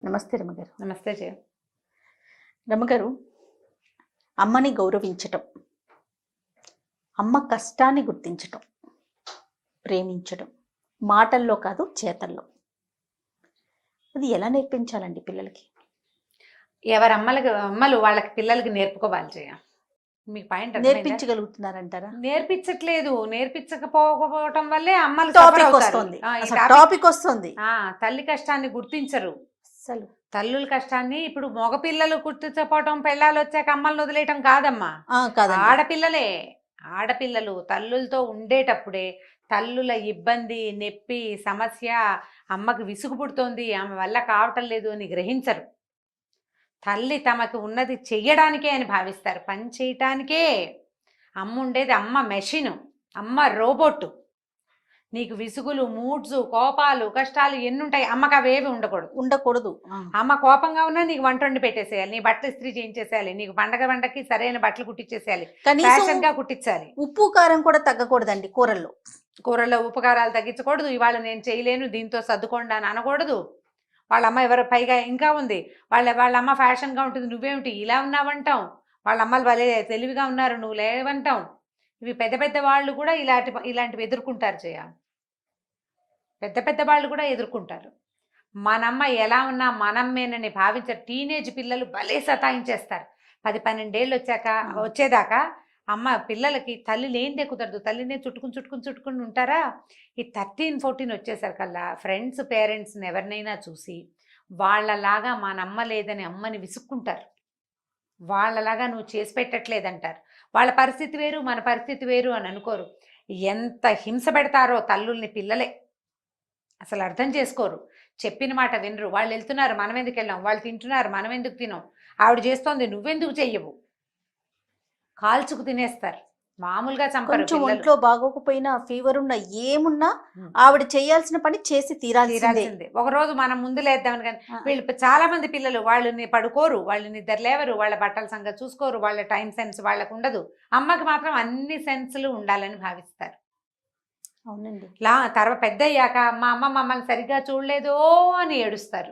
నమస్తే రమగారు. నమస్తే జయ. రమగారు, అమ్మని గౌరవించటం, అమ్మ కష్టాన్ని గుర్తించటం, ప్రేమించటం మాటల్లో కాదు చేతల్లో. అది ఎలా నేర్పించాలండి పిల్లలకి? ఎవరి అమ్మలు వాళ్ళకి పిల్లలకి నేర్పుకోవాలి జయ. మీకు పాయింట్ నేర్పించగలుగుతున్నారంటారా? నేర్పించట్లేదు. నేర్పించకపోవడం వల్లే అమ్మలు టాపిక్ వస్తుంది. తల్లి కష్టాన్ని గుర్తించరు. అసలు తల్లుల కష్టాన్ని ఇప్పుడు మగపిల్లలు గుర్తించకపోవటం, పెళ్ళాలు వచ్చాక అమ్మల్ని వదిలేయటం కాదమ్మా. ఆడపిల్లలు తల్లులతో ఉండేటప్పుడే తల్లుల ఇబ్బంది, నొప్పి, సమస్య, అమ్మకి విసుగు పుడుతోంది, ఆమె వల్ల కావటం లేదు అని గ్రహించరు. తల్లి తమకు ఉన్నది చెయ్యడానికే అని భావిస్తారు, పని చేయటానికే. అమ్మ ఉండేది అమ్మ మెషిను, అమ్మ రోబోట్. నీకు విసుగులు, మూడ్స్, కోపాలు, కష్టాలు ఎన్నుంటాయి, అమ్మకి అవేవి ఉండకూడదు. అమ్మ కోపంగా ఉన్నా నీకు వంట వండి పెట్టేసేయాలి, నీ బట్టలు ఇస్త్రీ చేయించేసేయాలి, నీకు పండగకి సరైన బట్టలు కుట్టించేసేయాలి, ఫ్యాషన్ గా కుట్టించాలి. ఉప్పు కారం కూడా తగ్గకూడదండి కూరల్లో ఉప్పు కారాలు తగ్గించకూడదు. ఇవాళ నేను చేయలేను, దీంతో సర్దుకోండి అని అనకూడదు. వాళ్ళ అమ్మ ఎవరు పైగా ఇంకా ఉంది, వాళ్ళ అమ్మ ఫ్యాషన్గా ఉంటుంది, నువ్వేమిటి ఇలా ఉన్నావంటాం. వాళ్ళ అమ్మలు భలే తెలివిగా ఉన్నారు, నువ్వు లేవంటాం. ఇవి పెద్ద పెద్ద వాళ్ళు కూడా ఇలాంటివి ఎదుర్కొంటారు జయ. పెద్ద వాళ్ళు కూడా ఎదుర్కొంటారు. మనమ్మ ఎలా ఉన్నా మనమ్మేనని భావించారు. టీనేజ్ పిల్లలు భలే సతాయించేస్తారు. 10-12 ఏళ్ళు వచ్చేదాకా అమ్మ పిల్లలకి తల్లి లేనిదే కుదరదు. తల్లినే చుట్టుకుని ఉంటారా. ఈ 13-14 వచ్చేసరికల్లా ఫ్రెండ్స్, పేరెంట్స్ని ఎవరినైనా చూసి వాళ్ళలాగా మనమ్మ లేదని అమ్మని విసుక్కుంటారు. వాళ్ళలాగా నువ్వు చేసి పెట్టట్లేదంటారు. వాళ్ళ పరిస్థితి వేరు, మన పరిస్థితి వేరు అని అనుకోరు. ఎంత హింస పెడతారో తల్లుల్ని పిల్లలే. అసలు అర్థం చేసుకోరు, చెప్పిన మాట వినరు. వాళ్ళు వెళ్తున్నారు, మనం ఎందుకు వెళ్ళాం, వాళ్ళు తింటున్నారు, మనం ఎందుకు తినాం, ఆవిడ చేస్తోంది నువ్వెందుకు చెయ్యవు, కాల్చుకు తినేస్తారు. మామూలుగా చంపరు. ఒంట్లో బాగోకపోయినా, ఫీవర్ ఉన్నా, ఏమున్నా ఆవిడ చేయాల్సిన పని చేసి తీరాల్సిందే. ఒకరోజు మనం ముందు లేద్దామని. కానీ వీళ్ళు చాలా మంది పిల్లలు వాళ్ళని పడుకోరు, వాళ్ళు నిద్ర లేవరు, వాళ్ళ బట్టల సంగతి చూసుకోరు, వాళ్ళ టైం సెన్స్ వాళ్ళకు ఉండదు. అమ్మకి మాత్రం అన్ని సెన్సులు ఉండాలని భావిస్తారు. అవునండి. తర్వాత పెద్ద అయ్యాక మా అమ్మ మమ్మల్ని సరిగ్గా చూడలేదు అని ఏడుస్తారు.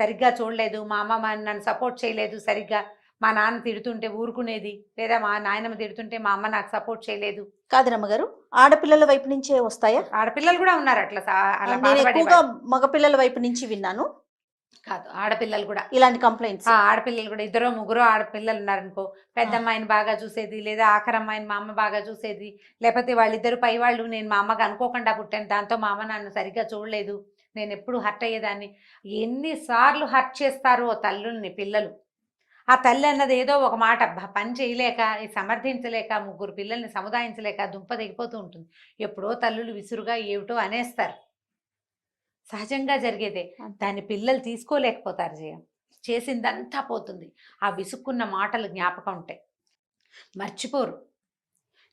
సరిగ్గా చూడలేదు, మా అమ్మ నన్ను సపోర్ట్ చేయలేదు సరిగ్గా, మా నాన్న తిడుతుంటే ఊరుకునేది, లేదా మా నాయనమ్మ తిడుతుంటే మా అమ్మ నాకు సపోర్ట్ చేయలేదు. కాదు రమ్మగారు, ఆడపిల్లల వైపు నుంచే వస్తాయా? ఆడపిల్లలు కూడా ఉన్నారు అట్లా. మగపిల్లల వైపు నుంచి విన్నాను. కాదు, ఆడపిల్లలు కూడా ఇలాంటి కంప్లైంట్స్. ఆడపిల్లలు కూడా 2-3 ఆడపిల్లలు ఉన్నారనుకో, పెద్ద అమ్మాయిని బాగా చూసేది, లేదా ఆఖరి అమ్మాయిని మా అమ్మ బాగా చూసేది, లేకపోతే వాళ్ళిద్దరు పై వాళ్ళు నేను మా అమ్మకి అనుకోకుండా పుట్టాను, దాంతో మా అమ్మ నన్ను సరిగ్గా చూడలేదు, నేను ఎప్పుడు హర్ట్ అయ్యేదాన్ని. ఎన్నిసార్లు హర్ట్ చేస్తారో తల్లుల్ని పిల్లలు. ఆ తల్లి అన్నది ఏదో ఒక మాట పని చేయలేక, సమర్థించలేక, 3 పిల్లల్ని సముదాయించలేక దుంప దిగిపోతూ ఉంటుంది. ఎప్పుడో తల్లులు విసురుగా ఏమిటో అనేస్తారు. సహజంగా జరిగేదే. దాన్ని పిల్లలు తీసుకోలేకపోతారు జయ. చేసిందంతా పోతుంది. ఆ విసుక్కున్న మాటలు జ్ఞాపకం ఉంటాయి, మర్చిపోరు.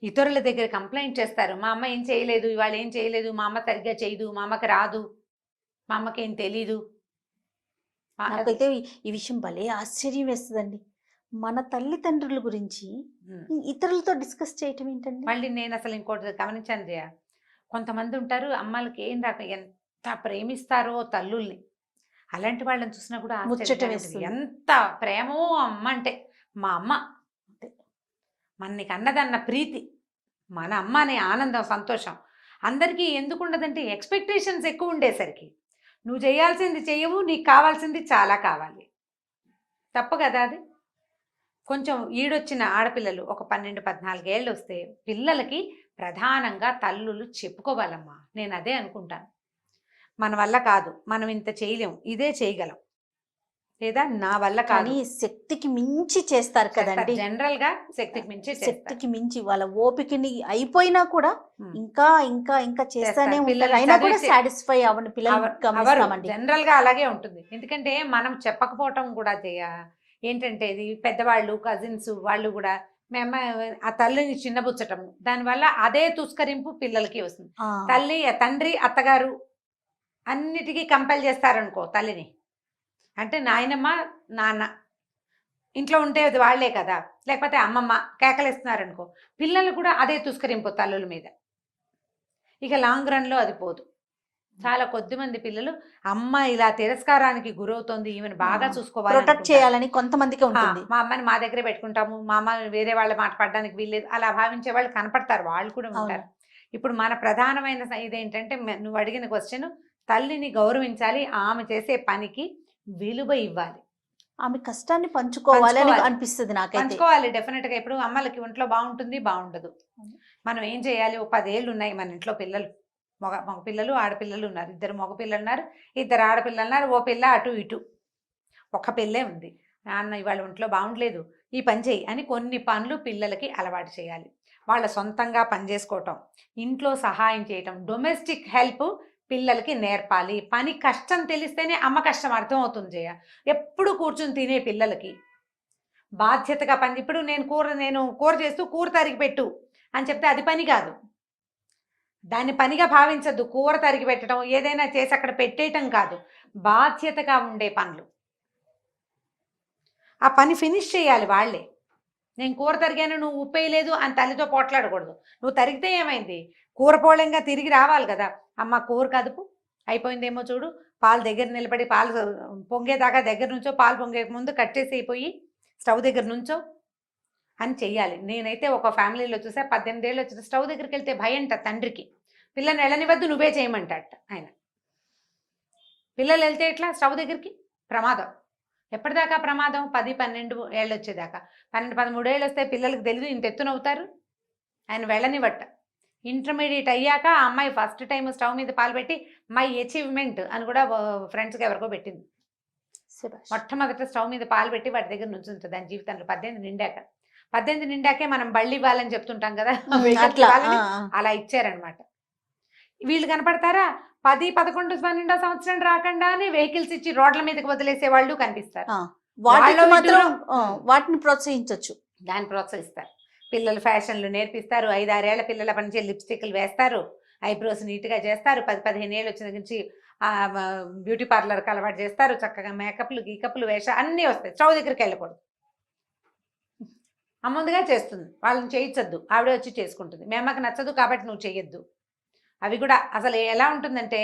ఇతరుల దగ్గర కంప్లైంట్ చేస్తారు, మా అమ్మ ఏం చేయలేదు, ఇవాళ ఏం చేయలేదు, మా అమ్మ సరిగ్గా చేయదు, మా అమ్మకి రాదు, మా అమ్మకి ఏం తెలీదు. నాకైతే ఈ విషయం భలే ఆశ్చర్యం వేస్తుందండి. మన తల్లిదండ్రుల గురించి ఇతరులతో డిస్కస్ చేయటం ఏంటండి? మళ్ళీ నేను అసలు ఇంకోటి గమనించాను జయ, కొంతమంది ఉంటారు అమ్మలకి ఏం రాక ఎంత ప్రేమిస్తారో తల్లుల్ని. అలాంటి వాళ్ళని చూసినా కూడా ముచ్చట వేస్తుంది. ఎంత ప్రేమో అమ్మ అంటే. మా అమ్మ మనకి అన్నదన్న ప్రీతి, మన అమ్మ అనే ఆనందం, సంతోషం అందరికీ ఎందుకు ఉండదంటే ఎక్స్పెక్టేషన్స్ ఎక్కువ ఉండేసరికి. నువ్వు చేయాల్సింది చెయ్యవు, నీకు కావాల్సింది చాలా కావాలి. తప్పు కదా అది. కొంచెం ఈడొచ్చిన ఆడపిల్లలు ఒక 12-14 ఏళ్ళు వస్తే పిల్లలకి ప్రధానంగా తల్లులు చెప్పుకోవాలమ్మా. నేను అదే అనుకుంటాను. మన వల్ల కాదు, మనం ఇంత చేయలేం, ఇదే చేయగలం, లేదా నా వల్ల కాదు. శక్తికి మించి చేస్తారు కదండి. జనరల్ గా శక్తికి మించి వాళ్ళ ఓపికని అయిపోయినా కూడా ఇంకా ఇంకా ఇంకా చేస్తానే ఉంటారు. అయినా కూడా సాటిస్ఫై అవ్వని పిల్లలు జనరల్ గా అలాగే ఉంటుంది. ఎందుకంటే మనం చెప్పకపోవటం కూడా ఏంటంటే ఇది పెద్దవాళ్ళు, కజిన్స్ వాళ్ళు కూడా మేము ఆ తల్లిని చిన్నబుచ్చటం, దానివల్ల అదే తుస్కరింపు పిల్లలకి వస్తుంది. తండ్రి, అత్తగారు అన్నిటికీ కంపేర్ చేస్తారనుకో తల్లిని. అంటే నాయనమ్మ, నాన్న ఇంట్లో ఉంటే అది వాళ్లే కదా, లేకపోతే అమ్మమ్మ కేకలేస్తున్నారనుకో, పిల్లలు కూడా అదే తుస్కరింపు తల్లుల మీద. ఇక లాంగ్ రన్లో అది పోదు. చాలా కొద్ది మంది పిల్లలు అమ్మ ఇలా తిరస్కారానికి గురవుతోంది, ఈమెను బాగా చూసుకోవాలి ప్రొటెక్ట్ అనుకుంటారు. చేయాలని కొంతమందికి ఉంటుంది. మా అమ్మని మా దగ్గరే పెట్టుకుంటాము, మా అమ్మ వేరే వాళ్ళ మాట పడడానికి వీల్లేదు అలా భావించే వాళ్ళు కనపడతారు, వాళ్ళు కూడా అవును. ఉంటారు. ఇప్పుడు మన ప్రధానమైన ఇదేంటంటే నువ్వు అడిగిన క్వశ్చన్, తల్లిని గౌరవించాలి, ఆమె చేసే పనికి విలువ ఇవ్వాలి, ఆమె కష్టాన్ని పంచుకోవాలి అని పంచుకోవాలి. అనిపిస్తుంది నాకైతే. పంచుకోవాలి డెఫినెట్ గా. ఇప్పుడు అమ్మలకి ఒంట్లో బాగుంటుంది, బాగుండదు. మనం ఏం చేయాలి, ఓ 10 ఏళ్ళు ఉన్నాయి మన ఇంట్లో పిల్లలు, మగ పిల్లలు ఆడపిల్లలు ఉన్నారు, 2 మగ పిల్లలు ఉన్నారు, 2 ఆడపిల్లలు ఉన్నారు, ఓ పిల్ల అటు ఇటు, ఒక పిల్లే ఉంది. నాన్న ఇవాళ ఒంట్లో బాగుండలేదు, ఈ పని చేయి అని కొన్ని పనులు పిల్లలకి అలవాటు చేయాలి. వాళ్ళ సొంతంగా పని చేసుకోవటం, ఇంట్లో సహాయం చేయటం, డొమెస్టిక్ హెల్ప్ పిల్లలకి నేర్పాలి. పని కష్టం తెలిస్తేనే అమ్మ కష్టం అర్థం అవుతుంది జయ. ఎప్పుడు కూర్చుని తినే పిల్లలకి బాధ్యతగా పని, ఇప్పుడు నేను కూర చేస్తూ కూర తరిగి పెట్టు అని చెప్తే అది పని కాదు, దాన్ని పనిగా భావించద్దు. కూర తరిగి పెట్టడం, ఏదైనా చేసి అక్కడ పెట్టేయటం కాదు, బాధ్యతగా ఉండే పనులు. ఆ పని ఫినిష్ చేయాలి వాళ్ళే. నేను కూర తరిగాను, నువ్వు ఉప్పేయలేదు అని తల్లితో పోట్లాడకూడదు. నువ్వు తరిగితే ఏమైంది, కూర పోలంగా తిరిగి రావాలి కదా. అమ్మ కూర కదుపు, అయిపోయిందేమో చూడు, పాలు దగ్గర నిలబడి పాలు పొంగేదాకా దగ్గర నుంచో, పాలు పొంగే ముందు కట్టేసి అయిపోయి స్టవ్ దగ్గర నుంచో అని చెయ్యాలి. నేనైతే ఒక ఫ్యామిలీలో చూసా, 18 ఏళ్ళు వచ్చిన స్టవ్ దగ్గరికి వెళ్తే భయంట తండ్రికి, పిల్లని వెళ్ళనివద్దు నువ్వే చేయమంటాట ఆయన. పిల్లలు వెళ్తే ఎట్లా స్టవ్ దగ్గరికి, ప్రమాదం. ఎప్పటిదాకా ప్రమాదం, 10-12 ఏళ్ళు వచ్చేదాకా. 12-13 ఏళ్ళు వస్తే పిల్లలకి తెలియదు, ఇంత ఎత్తునవుతారు. ఆయన వెళ్ళనివట్ట. ఇంటర్మీడియట్ అయ్యాక ఆ అమ్మాయి ఫస్ట్ టైం స్టవ్ మీద పాలు పెట్టి మై అచీవ్మెంట్ అని కూడా ఫ్రెండ్స్కి ఎవరికో పెట్టింది. మొట్టమొదట స్టవ్ మీద పాలు పెట్టి వాటి దగ్గర నుంచి ఉంటుంది దాని జీవితంలో. 18 నిండాకే మనం బళ్ళు ఇవ్వాలని చెప్తుంటాం కదా, అలా ఇచ్చారనమాట. వీళ్ళు కనపడతారా, 10, 11, 12 సంవత్సరం రాకుండానే వెహికల్స్ ఇచ్చి రోడ్ల మీదకి వదిలేసే వాళ్ళు కనిపిస్తారు. వాటిని ప్రోత్సహించవచ్చు, దాన్ని ప్రోత్సహిస్తారు. పిల్లలు ఫ్యాషన్లు నేర్పిస్తారు, 5-6 ఏళ్ల పిల్లల పనిచే లిప్స్టిక్లు వేస్తారు, ఐబ్రోస్ నీట్గా చేస్తారు, 10-15 ఏళ్ళు వచ్చిన నుంచి బ్యూటీ పార్లర్కి అలవాటు చేస్తారు, చక్కగా మేకప్లు గీకప్లు వేష అన్నీ వస్తాయి. స్టవ్ దగ్గరికి వెళ్ళకూడదు, అమ్ముందుగా చేస్తుంది, వాళ్ళని చేయించద్దు, ఆవిడే వచ్చి చేసుకుంటుంది. మీ అమ్మకి నచ్చదు కాబట్టి నువ్వు చేయొద్దు. అవి కూడా అసలు ఎలా ఉంటుందంటే,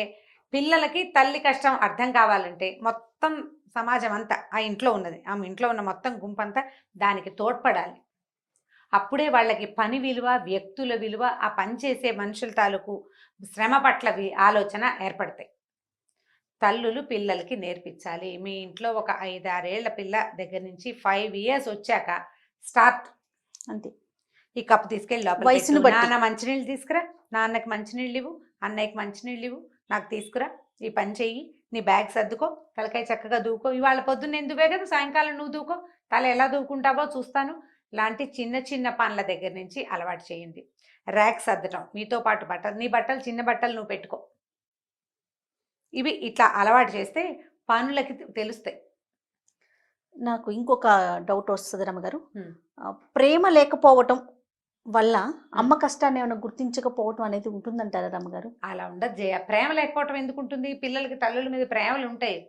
పిల్లలకి తల్లి కష్టం అర్థం కావాలంటే మొత్తం సమాజం అంతా, ఆ ఇంట్లో ఉన్నది, ఆమె ఇంట్లో ఉన్న మొత్తం గుంపంతా దానికి తోడ్పడాలి. అప్పుడే వాళ్ళకి పని విలువ, వ్యక్తుల విలువ, ఆ పని చేసే మనుషుల తాలూకు శ్రమ పట్ల ఆలోచన ఏర్పడతాయి. తల్లులు పిల్లలకి నేర్పించాలి. మీ ఇంట్లో ఒక 5-6 ఏళ్ల పిల్ల దగ్గర నుంచి 5 years వచ్చాక స్టార్ట్ అంతే. ఈ కప్పు తీసుకెళ్ళి వయసును లోపల, బట్టి. నాన్న మంచినీళ్ళు తీసుకురా, నాన్నకి మంచినీళ్ళు ఇవ్వు, అన్నయ్యకి మంచినీళ్ళు ఇవ్వు, నాకు తీసుకురా, ఈ పని చెయ్యి, నీ బ్యాగ్ సర్దుకో, తలకాయ చక్కగా దూకో, ఇవాళ పొద్దున్న నేను దువ్వే కదా, సాయంకాలం నువ్వు దూకో, తల ఎలా దూకుంటావో చూస్తాను, లాంటి చిన్న చిన్న పనుల దగ్గర నుంచి అలవాటు చేయండి. ర్యాక్ సర్దటం, మీతో పాటు బట్టలు, నీ బట్టలు చిన్న బట్టలు నువ్వు పెట్టుకో, ఇవి ఇట్లా అలవాటు చేస్తే పనులకి తెలుస్తాయి. నాకు ఇంకొక డౌట్ వస్తుంది రమ్మగారు, ప్రేమ లేకపోవటం వల్ల అమ్మ కష్టాన్ని ఏమైనా గుర్తించకపోవటం అనేది ఉంటుందంటారా రమ్మగారు? అలా ఉండదు జయ. ప్రేమ లేకపోవటం ఎందుకు ఉంటుంది? పిల్లలకి తల్లుల మీద ప్రేమలు ఉంటాయి.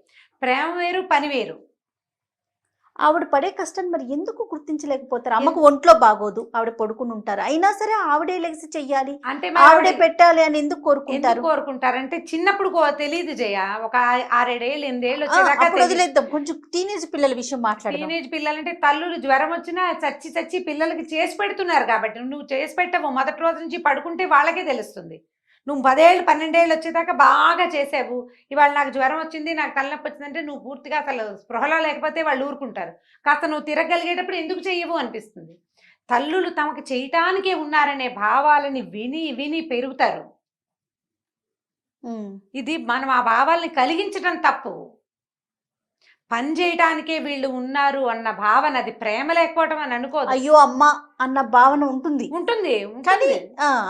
ప్రేమ వేరు, పని వేరు. ఆవిడ పడే కష్టాన్ని మరి ఎందుకు గుర్తించలేకపోతారు? అమ్మకు ఒంట్లో బాగోదు, ఆవిడ పడుకుని ఉంటారు, అయినా సరే ఆవిడే లెగిసి చెయ్యాలి, అంటే ఆవిడే పెట్టాలి అని ఎందుకు కోరుకుంటారంటే చిన్నప్పుడు తెలియదు జయ. ఒక 6-7 ఏళ్ళు 8 ఏళ్ళు వచ్చేదాకా వదిలేద్దాం, కొంచెం టీనేజ్ పిల్లల విషయం మాట్లాడదాం. టీనేజ్ పిల్లలంటే తల్లులు జ్వరం వచ్చినా చచ్చి పిల్లలకి చేసి పెడుతున్నారు కాబట్టి, నువ్వు చేసి పెట్టవు, మొదటి రోజు నుంచి పడుకుంటే వాళ్ళకే తెలుస్తుంది. నువ్వు 10 ఏళ్ళు 12 ఏళ్ళు వచ్చేదాకా బాగా చేసావు, ఇవాళ నాకు జ్వరం వచ్చింది, నాకు తలనొప్పి వచ్చిందంటే నువ్వు పూర్తిగా అసలు స్పృహలో లేకపోతే వాళ్ళు ఊరుకుంటారు. కాస్త నువ్వు తిరగలిగేటప్పుడు ఎందుకు చెయ్యవు అనిపిస్తుంది. తల్లులు తమకు చేయటానికే ఉన్నారనే భావాలని విని విని పెరుగుతారు. ఇది మనం ఆ భావాల్ని కలిగించడం తప్పు. పని చేయడానికే వీళ్ళు ఉన్నారు అన్న భావన, అది ప్రేమ లేకపోవటం అని అనుకోదు. అయ్యో అమ్మ అన్న భావన ఉంటుంది కానీ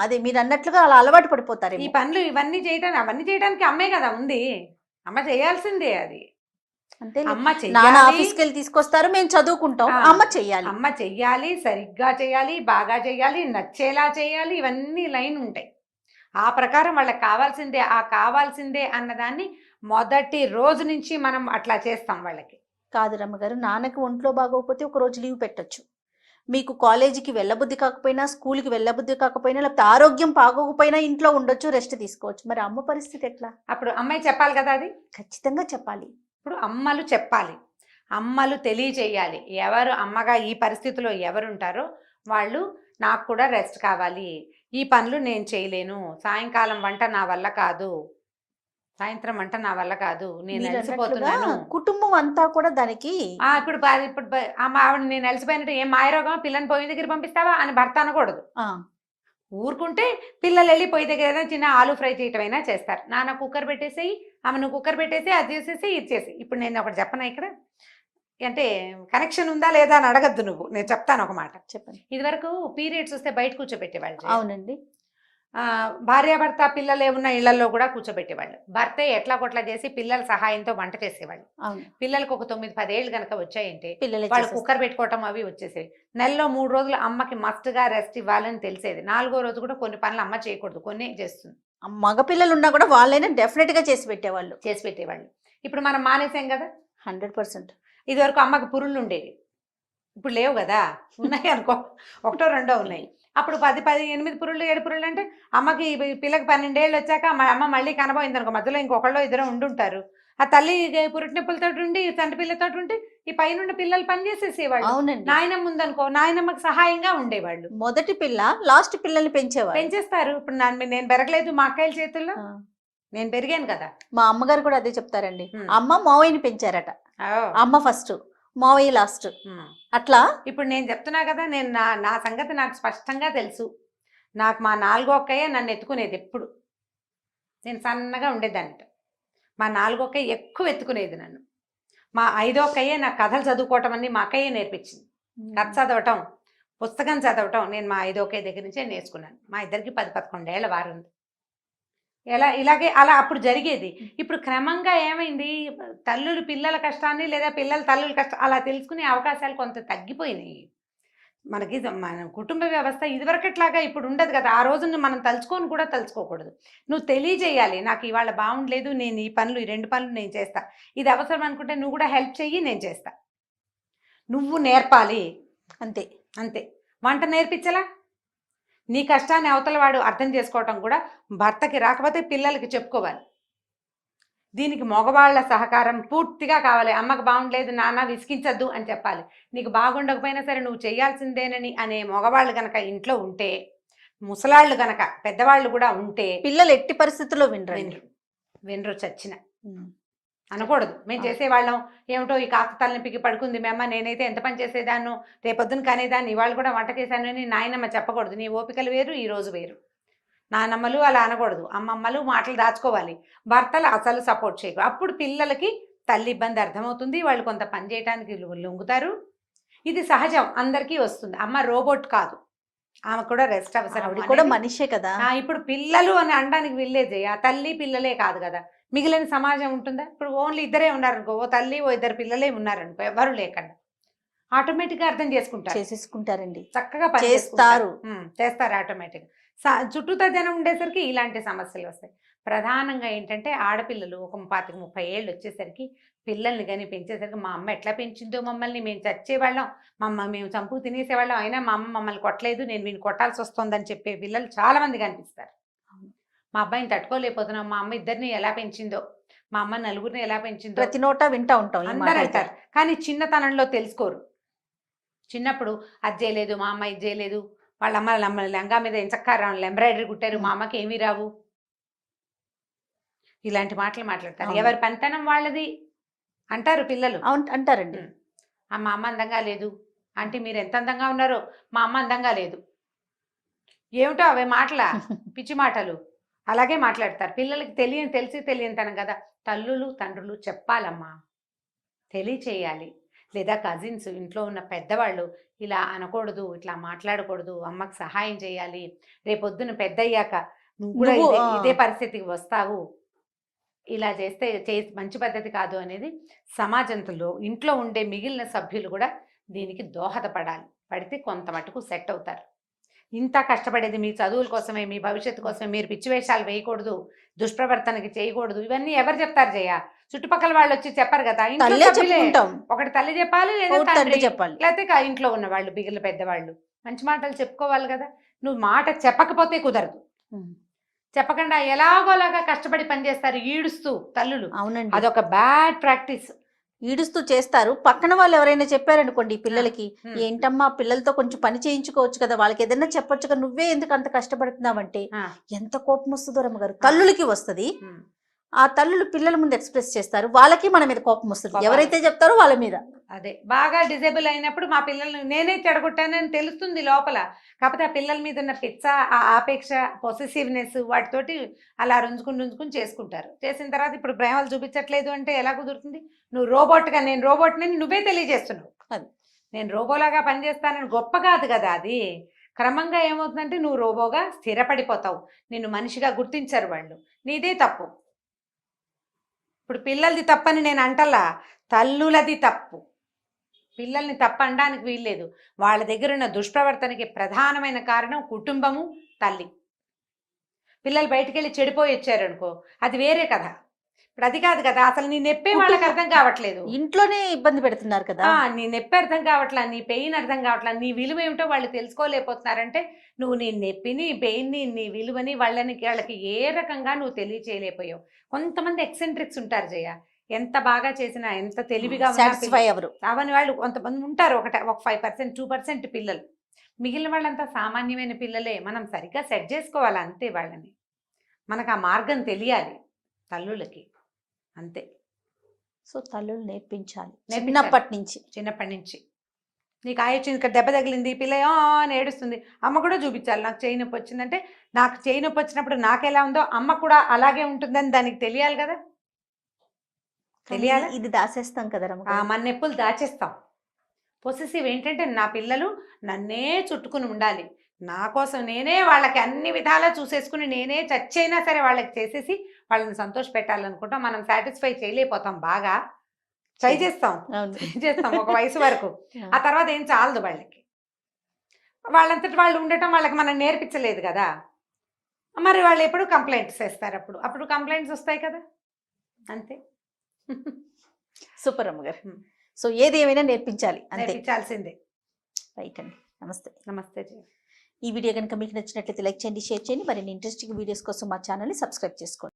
అదే మీరు అన్నట్లుగా అలా అలవాటు పడిపోతారు. ఈ పనులు అవన్నీ చేయడానికి అమ్మే కదా ఉంది, అమ్మ చేయాల్సిందే. అది అంతే. అమ్మ ఆఫీస్కి వెళ్ళి తీసుకొస్తారు, మేము చదువుకుంటాం, అమ్మ చెయ్యాలి, సరిగ్గా చేయాలి, బాగా చేయాలి, నచ్చేలా చేయాలి, ఇవన్నీ లైన్ ఉంటాయి. ఆ ప్రకారం వాళ్ళకి కావాల్సిందే అన్నదాన్ని మొదటి రోజు నుంచి మనం అట్లా చేస్తాం వాళ్ళకి. కాదు రమ్మగారు, నాన్నకి ఒంట్లో బాగోకపోతే ఒక రోజు లీవ్ పెట్టచ్చు, మీకు కాలేజీకి వెళ్ళబుద్ధి కాకపోయినా, స్కూల్కి వెళ్ళబుద్ధి కాకపోయినా, లేకపోతే ఆరోగ్యం బాగోకపోయినా ఇంట్లో ఉండొచ్చు, రెస్ట్ తీసుకోవచ్చు. మరి అమ్మ పరిస్థితి ఎట్లా? అప్పుడు అమ్మాయి చెప్పాలి కదా అది. ఖచ్చితంగా చెప్పాలి. ఇప్పుడు అమ్మలు చెప్పాలి, అమ్మలు తెలియచేయాలి. ఎవరు అమ్మగా ఈ పరిస్థితిలో ఎవరుంటారో వాళ్ళు నాకు కూడా రెస్ట్ కావాలి, ఈ పనులు నేను చేయలేను, సాయంకాలం వంట నా వల్ల కాదు, సాయంత్రం వంట నా వల్ల కాదు, నేను మీరు అన్నట్లుగా అలసిపోతున్నాను. కుటుంబం అంతా కూడా దానికి ఇప్పుడు ఆవిడ నేను అలసిపోయినట్టు ఏం మాయరోగం పిల్లని పొయ్యి దగ్గర పంపిస్తావా అని భర్త అనకూడదు. ఆ, ఊరుకుంటే పిల్లలు వెళ్ళి పొయ్యి దగ్గర ఏదైనా చిన్న ఆలు ఫ్రై చేయటం అయినా చేస్తారు. నాన్న కుక్కర్ పెట్టేసేయి, ఆమె నువ్వు కుక్కర్ పెట్టేసి అది చేసేసి ఇది చేసి. ఇప్పుడు నేను ఒకటి చెప్పనా ఇక్కడ, అంటే కనెక్షన్ ఉందా లేదా అని అడగద్దు నువ్వు, నేను చెప్తాను ఒక మాట. చెప్పండి. ఇదివరకు పీరియడ్స్ వస్తే బయట కూర్చోబెట్టేవాళ్ళు. అవునండి. భార్యాభర్త పిల్లలు ఏమున్న ఇళ్లలో కూడా కూర్చోబెట్టేవాళ్ళు. భర్తే ఎట్లా కొట్లా చేసి పిల్లల సహాయంతో వంట చేసేవాళ్ళు. అవును, పిల్లలకు ఒక 9-10 ఏళ్ళు కనుక వచ్చాయంటే పిల్లలే వాళ్ళు చేసేస్తారు. కుక్కర్ పెట్టుకోవటం అవి వచ్చేసేవి. నెలలో 3 రోజులు అమ్మకి మస్ట్గా రెస్ట్ ఇవ్వాలని తెలిసేది. 4వ రోజు కూడా కొన్ని పనులు అమ్మ చేయకూడదు, కొన్ని చేస్తుంది, మగపిల్లలు ఉన్నా కూడా వాళ్ళైనా డెఫినెట్ గా చేసి పెట్టేవాళ్ళు. చేసి పెట్టేవాళ్ళు. ఇప్పుడు మనం మానేసాం కదా. 100%. ఇదివరకు అమ్మకి పురుళ్ళు ఉండేవి, ఇప్పుడు లేవు కదా. ఉన్నాయి అనుకో, ఒకటో రెండో ఉన్నాయి. అప్పుడు 8 పురుళ్ళు 7 పురుళ్ళు అంటే అమ్మకి పిల్లకి 12 ఏళ్ళు వచ్చాక అమ్మ మళ్ళీ కనబోయింది అనుకో, మధ్యలో ఇంకొకళ్ళు ఇద్దరు ఉండుంటారు. ఆ తల్లి పురిటి నొప్పులతో ఉండి తండ్రి పిల్లతో ఉండి ఈ పైనుండి పిల్లలు పని చేసేసేవాళ్ళు. అవునండి. నాయనమ్మ ఉందనుకో, నాయనమ్మకి సహాయంగా ఉండేవాళ్ళు. మొదటి పిల్ల లాస్ట్ పిల్లల్ని పెంచేవాళ్ళు. పెంచేస్తారు. ఇప్పుడు నేను పెరగలేదు మా అక్కయ్యల చేతుల్లో, ఆ, నేను పెరిగాను కదా. మా అమ్మగారు కూడా అదే చెప్తారండి. ఉమ్. అమ్మ మావయ్యని పెంచారట. ఓ. అమ్మ ఫస్ట్, మావయ్య లాస్ట్. ఉమ్. అట్లా ఇప్పుడు నేను చెప్తున్నా కదా, నేను నా సంగతి నాకు స్పష్టంగా తెలుసు. నాకు మా 4వ అక్కయ్య నన్ను ఎత్తుకునేది ఎప్పుడు. నేను సన్నగా ఉండేదాన్నిట, మా 4వ అక్కయ్య ఎక్కువ ఎత్తుకునేది నన్ను. మా 5వ అక్కయ్య నాకు కథలు చదువుకోవటం అన్ని మా అక్కయ్య నేర్పించింది. కథ చదవటం, పుస్తకం చదవటం నేను మా 5వ అక్కయ్య దగ్గర నుంచే నేర్చుకున్నాను. మా ఇద్దరికి 10-11 ఏళ్ల వారు ఉంది. ఇలాగే అలా అప్పుడు జరిగేది. ఇప్పుడు క్రమంగా ఏమైంది, తల్లులు పిల్లల కష్టాన్ని లేదా పిల్లల తల్లుల కష్టం అలా తెలుసుకునే అవకాశాలు కొంత తగ్గిపోయినాయి. మనకి మన కుటుంబ వ్యవస్థ ఇదివరకట్లాగా ఇప్పుడు ఉండదు కదా. ఆ రోజున మనం తలుచుకొని కూడా తలుచుకోకూడదు. నువ్వు తెలియజేయాలి, నాకు ఇవాళ బాగుండలేదు, నేను ఈ 2 పనులు నేను చేస్తా, ఇది అవసరం అనుకుంటే నువ్వు కూడా హెల్ప్ చెయ్యి, నేను చేస్తా. నువ్వు నేర్పాలి, అంతే. అంతే. వంట నేర్పించలా, నీ కష్టాన్ని అవతల వాడు అర్థం చేసుకోవటం కూడా భర్తకి రాకపోతే పిల్లలకి చెప్పుకోవాలి. దీనికి మగవాళ్ళ సహకారం పూర్తిగా కావాలి. అమ్మకు బాగుండలేదు నాన్న విసిగించద్దు అని చెప్పాలి. నీకు బాగుండకపోయినా సరే నువ్వు చేయాల్సిందేనని అనే మగవాళ్ళు గనక ఇంట్లో ఉంటే, ముసలాళ్ళు గనక పెద్దవాళ్ళు కూడా ఉంటే పిల్లలు ఎట్టి పరిస్థితుల్లో వినరండి. వినరు చచ్చిన. అనకూడదు మేము చేసేవాళ్ళం, ఏమిటో ఈ కాస్త తలనొప్పికి పడుకుంది మేమ్మ, నేనైతే ఎంత పని చేసేదాన్ని, రేపొద్దున కనేదాన్ని, ఇవాళ కూడా వంట చేశానని నాయనమ్మ చెప్పకూడదు. నీ ఓపికలు వేరు, ఈ రోజు వేరు. నానమ్మలు అలా అనకూడదు, అమ్మమ్మలు మాటలు దాచుకోవాలి, భర్తలు అసలు సపోర్ట్ చేయకూడదు. అప్పుడు పిల్లలకి తల్లి ఇబ్బంది అర్థమవుతుంది, వాళ్ళు కొంత పని చేయడానికి లొంగుతారు. ఇది సహజం, అందరికీ వస్తుంది. అమ్మ రోబోట్ కాదు, ఆమె కూడా రెస్ట్ అవసరం, కూడా మనిషే కదా. ఇప్పుడు పిల్లలు అని అనడానికి విల్లేజే, ఆ తల్లి పిల్లలే కాదు కదా, మిగిలిన సమాజం ఉంటుందా? ఇప్పుడు ఓన్లీ ఇద్దరే ఉన్నారనుకో, ఓ తల్లి ఓ 2 పిల్లలే ఉన్నారనుకో, ఎవరు లేకుండా ఆటోమేటిక్గా అర్థం చేసుకుంటారు, చేసేసుకుంటారండి, చక్కగా చేస్తారు ఆటోమేటిక్గా. చుట్టూతా జనం ఉండేసరికి ఇలాంటి సమస్యలు వస్తాయి. ప్రధానంగా ఏంటంటే ఆడపిల్లలు ఒక 25-30 ఏళ్ళు వచ్చేసరికి పిల్లల్ని కానీ పెంచేసరికి మా అమ్మ ఎట్లా పెంచిందో మమ్మల్ని, మేము చచ్చేవాళ్ళం, మేము చంపు తినేసేవాళ్ళం, అయినా మా అమ్మ మమ్మల్ని కొట్టలేదు, నేను వీడిని కొట్టాల్సి వస్తుందని చెప్పే పిల్లలు చాలా మంది కనిపిస్తారు. మా అబ్బాయిని తట్టుకోలేకపోతున్నాం, మా అమ్మ ఇద్దరిని ఎలా పెంచిందో, మా అమ్మ నలుగురిని ఎలా పెంచిందో ప్రతి నోట వింటా ఉంటాం, అందరూ అంటారు. కానీ చిన్నతనంలో తెలుసుకోరు. చిన్నప్పుడు అది చేయలేదు మా అమ్మ, ఇది చేయలేదు, వాళ్ళ అమ్మ లంగా మీద ఎంచక్కా ఎంబ్రాయిడరీ కుట్టారు, మా అమ్మకి ఏమీ రావు, ఇలాంటి మాటలు మాట్లాడతారు. ఎవరి పనితనం వాళ్ళది అంటారు పిల్లలు. అంటారండి. మా అమ్మ అందంగా లేదు అంటే మీరు ఎంత అందంగా ఉన్నారో, మా అమ్మ అందంగా లేదు, ఏమిటో అవే మాటలా, పిచ్చి మాటలు. అలాగే మాట్లాడతారు. పిల్లలకి తెలియని తనం కదా. తల్లులు తండ్రులు చెప్పాలమ్మా, తెలియచేయాలి. లేదా కజిన్స్, ఇంట్లో ఉన్న పెద్దవాళ్ళు ఇలా అనకూడదు, ఇట్లా మాట్లాడకూడదు, అమ్మకు సహాయం చేయాలి, రేపొద్దున పెద్దయ్యాక నువ్వు కూడా ఇదే పరిస్థితికి వస్తావు, ఇలా చేస్తే మంచి పద్ధతి కాదు అనేది సమాజంలో ఇంట్లో ఉండే మిగిలిన సభ్యులు కూడా దీనికి దోహదపడాలి. పడితే కొంత మటుకు సెట్ అవుతారు. ఇంత కష్టపడేది మీ చదువుల కోసమే, మీ భవిష్యత్తు కోసమే, మీరు పిచ్చి వేషాలు వేయకూడదు, దుష్ప్రవర్తనకి చేయకూడదు, ఇవన్నీ ఎవరు చెప్తారు జయ? చుట్టుపక్కల వాళ్ళు వచ్చి చెప్పరు కదా, ఇంట్లో తల్లే సభ్యులే. చెప్పుకుంటాం, ఒకటి తల్లి చెప్పాలి, లేదా ఒకటి తండ్రి తండ్రి, చెప్పాలి. లేకపోతే ఇంట్లో ఉన్న వాళ్ళు బిగిల పెద్దవాళ్ళు మంచి మాటలు చెప్పుకోవాలి కదా. నువ్వు మాట చెప్పకపోతే కుదరదు. చెప్పకుండా ఎలాగోలాగా కష్టపడి పనిచేస్తారు ఈడుస్తూ తల్లులు. అవునండి, అదొక బ్యాడ్ ప్రాక్టీస్. ఈడుస్తూ చేస్తారు. పక్కన వాళ్ళు ఎవరైనా చెప్పారనుకోండి పిల్లలకి, ఏంటమ్మా పిల్లలతో కొంచెం పని చేయించుకోవచ్చు కదా, వాళ్ళకి ఏదైనా చెప్పొచ్చు కదా, నువ్వే ఎందుకు అంత కష్టపడుతున్నావంటే ఎంత కోపం వస్తుందో రమ్మగారు. తల్లులకి వస్తుంది, ఆ తల్లులు పిల్లల ముందు ఎక్స్ప్రెస్ చేస్తారు, వాళ్ళకి మన మీద కోపం వస్తుంది, ఎవరైతే చెప్తారో వాళ్ళ మీద. అదే బాగా డిజేబుల్ అయినప్పుడు మా పిల్లల్ని నేనే చెడగొట్టానని తెలుస్తుంది లోపల. కాకపోతే ఆ పిల్లల మీద ఉన్న పిచ్చ, ఆ ఆపేక్ష, పొసెసివ్నెస్ వాటితోటి అలా రుంజుకుని చేసుకుంటారు. చేసిన తర్వాత ఇప్పుడు ప్రేమలు చూపించట్లేదు అంటే ఎలా కుదురుతుంది? నువ్వు రోబోట్గా, నేను రోబోట్ని నువ్వే తెలియజేస్తున్నావు. అది నేను రోబోలాగా పనిచేస్తానని గొప్ప కాదు కదా అది. క్రమంగా ఏమవుతుందంటే నువ్వు రోబోగా స్థిరపడిపోతావు, నిన్ను మనిషిగా గుర్తించరు వాళ్ళు. నీదే తప్పు. ఇప్పుడు పిల్లలది తప్పని నేను అంటలా, తల్లులది తప్పు. పిల్లల్ని తప్పు అనడానికి వీల్లేదు. వాళ్ళ దగ్గర ఉన్న దుష్ప్రవర్తనకి ప్రధానమైన కారణం కుటుంబము, తల్లి. పిల్లలు బయటికి వెళ్ళి చెడిపోయి వచ్చారనుకో, అది వేరే కథ. ఇప్పుడు అది కాదు కదా, అసలు నీ నొప్పి వాళ్ళకి అర్థం కావట్లేదు, ఇంట్లోనే ఇబ్బంది పెడుతున్నారు కదా. నీ నొప్పి అర్థం కావట్లా, నీ పెయిన్ అర్థం కావట్లా, నీ విలువ ఏమిటో వాళ్ళు తెలుసుకోలేకపోతున్నారంటే నువ్వు నీ నొప్పిని, పెయిన్ని, నీ విలువని వాళ్ళకి ఏ రకంగా నువ్వు తెలియచేయలేకపోయావు. కొంతమంది ఎక్సెంట్రిక్స్ ఉంటారు జయ, ఎంత బాగా చేసినా, ఎంత తెలివిగా సాటిస్ఫై ఎవరు అవని వాళ్ళు కొంతమంది ఉంటారు, ఒక 5%, 2% పిల్లలు. మిగిలిన వాళ్ళంతా సామాన్యమైన పిల్లలే. మనం సరిగ్గా సెట్ చేసుకోవాలి అంతే వాళ్ళని. మనకు ఆ మార్గం తెలియాలి తల్లులకి, అంతే. సో తల్లులు నేర్పించాలి చిన్నప్పటి నుంచి. నీకు ఆయోచన ఇక్కడ దెబ్బ తగిలింది, పిల్ల అని ఏడుస్తుంది, అమ్మ కూడా చూపించాలి. నాకు చేయి నొప్పి వచ్చిందంటే, నాకు చేయి నొప్పి వచ్చినప్పుడు నాకు ఎలా ఉందో అమ్మ కూడా అలాగే ఉంటుందని దానికి తెలియాలి కదా. తెలియాలి. ఇది దాచేస్తాం కదా మన నొప్పులు దాచేస్తాం. పొసెసివ్ ఏంటంటే నా పిల్లలు నన్నే చుట్టుకుని ఉండాలి, నా కోసం నేనే వాళ్ళకి అన్ని విధాలా చూసేసుకుని, నేనే చచ్చైనా సరే వాళ్ళకి చేసేసి వాళ్ళని సంతోష పెట్టాలనుకుంటాం. మనం సాటిస్ఫై చేయలేకపోతాం, బాగా ట్రై చేస్తాం ఒక వయసు వరకు. ఆ తర్వాత ఏం చాలదు వాళ్ళకి. వాళ్ళంతటి వాళ్ళు ఉండటం వాళ్ళకి మనం నేర్పించలేదు కదా. మరి వాళ్ళు ఎప్పుడు కంప్లైంట్స్ చేస్తారు, అప్పుడు కంప్లైంట్స్ వస్తాయి కదా, అంతే. సూపర్ అమ్మగారు. సో ఏది ఏమైనా నేర్పించాలి, నేర్పించాల్సిందే. రైట్ అండి, నమస్తే. నమస్తే. ఈ వీడియో కనుక మీకు నచ్చినట్లయితే లైక్ చేయండి, షేర్ చేయండి. మరిన్ని ఇంట్రెస్టింగ్ వీడియోస్ కోసం మా ఛానల్ని సబ్స్క్రైబ్ చేసుకోండి.